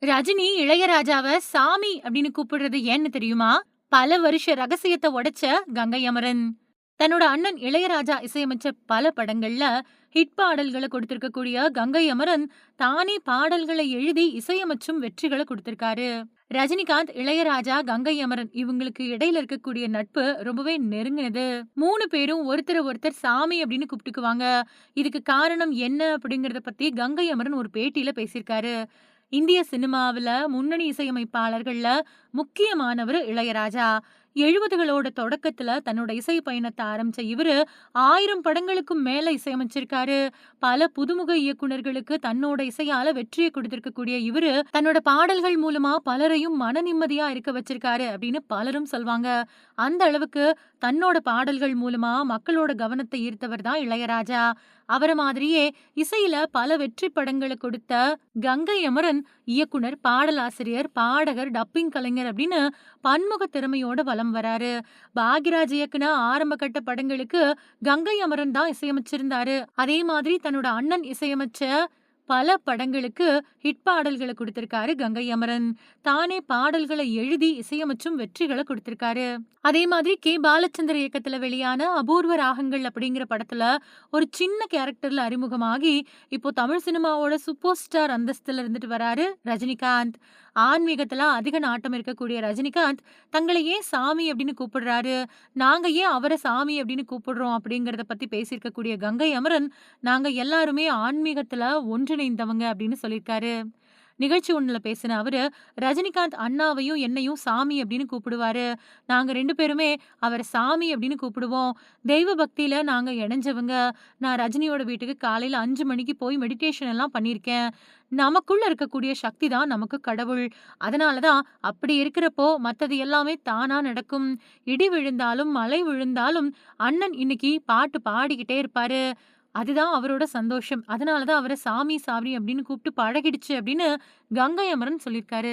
ரஜினி இளையராஜாவ சாமி அப்படின்னு கூப்பிடுறது ஏன்னு தெரியுமா? பல வருஷ ரகசியத்த உடைச்ச கங்கை அமரன். தன்னோட அண்ணன் இளையராஜா இசையமைச்ச பல படங்கள்ல ஹிட் பாடல்கள கொடுத்திருக்கக்கூடிய கங்கை அமரன், தானே பாடல்களை எழுதி இசையமைச்சும் வெற்றிகள குடுத்திருக்காரு. ரஜினிகாந்த், இளையராஜா, கங்கை அமரன் இவங்களுக்கு இடையில இருக்கக்கூடிய நட்பு ரொம்பவே நெருங்கினது. 3 பேரும் ஒருத்தர ஒருத்தர் சாமி அப்படின்னு கூப்பிட்டுக்குவாங்க. இதுக்கு காரணம் என்ன அப்படிங்கிறத பத்தி கங்கை அமரன் ஒரு பேட்டியில பேசியிருக்காரு. இந்திய சினிமாவுல முன்னணி இசையமைப்பாளர்கள்ல முக்கியமானவரு இளையராஜா. 70களோட தொடக்கத்துல தன்னோட இசை பயணத்த ஆரம்பிச்ச இவரு 1000 படங்களுக்கும் மேல இசையமைச்சிருக்காரு. பல புதுமுக இயக்குனர்களுக்கு தன்னோட இசையால வெற்றிய குடுத்திருக்கக்கூடிய இவரு, தன்னோட பாடல்கள் மூலமா பலரையும் மன நிம்மதியா இருக்க வச்சிருக்காரு அப்படின்னு பலரும் சொல்வாங்க. அந்த அளவுக்கு தன்னோட பாடல்கள் மூலமா மக்களோட கவனத்தை ஈர்த்தவர் தான் இளையராஜா. அவர மாதிரியே இசையில பல வெற்றி படங்கள கொடுத்த கங்கை அமரன் இயக்குனர், பாடலாசிரியர், பாடகர், டப்பிங் கலைஞர் அப்படின்னு பன்முக திறமையோட வலம் வராரு. பாக்யராஜ் இயக்குன ஆரம்ப கட்ட படங்களுக்கு கங்கை அமரன் தான் இசையமைச்சிருந்தாரு. அதே மாதிரி தன்னோட அண்ணன் இசையமைச்ச பல படங்களுக்கு ஹிட் பாடல்கள குடுத்திருக்காரு கங்கை அமரன். தானே பாடல்கள எழுதி இசையமைச்சும் வெற்றிகள குடுத்திருக்காரு. அதே மாதிரி கே. பாலச்சந்தர் இயக்கத்துல வெளியான அபூர்வ ராகங்கள் அப்படிங்கிற படத்துல ஒரு சின்ன கேரக்டர்ல அறிமுகமாகி, இப்போ தமிழ் சினிமாவோட சூப்பர் ஸ்டார் அந்தஸ்துல இருந்துட்டு வராரு ரஜினிகாந்த். ஆன்மீகத்துல அதிக நாட்டம் இருக்கக்கூடிய ரஜினிகாந்த், தங்கள ஏன் சாமி அப்படின்னு கூப்பிடுறாரு? நாங்க ஏன் அவர சாமி அப்படின்னு கூப்பிடுறோம்? அப்படிங்கிறத பத்தி பேசியிருக்கக்கூடிய கங்கை அமரன், நாங்க எல்லாருமே ஆன்மீகத்துல ஒன்றிணைந்தவங்க அப்படின்னு சொல்லியிருக்காரு. நிகழ்ச்சி ஒண்ணுல பேசின அவரு, ரஜினிகாந்த் அண்ணாவையும் என்னையும் சாமி அப்படின்னு கூப்பிடுவாரு. நாங்க 2 பேருமே அவர சாமி அப்படின்னு கூப்பிடுவோம். தெய்வ பக்தியில நாங்க இணைஞ்சவங்க. நான் ரஜினியோட வீட்டுக்கு காலையில 5 மணிக்கு போய் மெடிடேஷன் எல்லாம் பண்ணியிருக்கேன். நமக்குள்ள இருக்கக்கூடிய சக்தி தான் நமக்கு கடவுள். அதனால தான் அப்படி இருக்கிறப்போ மத்தது எல்லாமே தானா நடக்கும். இடி விழுந்தாலும், மழை விழுந்தாலும் அண்ணன் இன்னைக்கு பாட்டு பாடிக்கிட்டே இருப்பாரு. அதுதான் அவரோட சந்தோஷம். அதனால தான் அவர சாமி, சாமி அப்படின்னு கூப்பிட்டு பழகிடுச்சு அப்படின்னு கங்கை அமரன் சொல்லியிருக்காரு.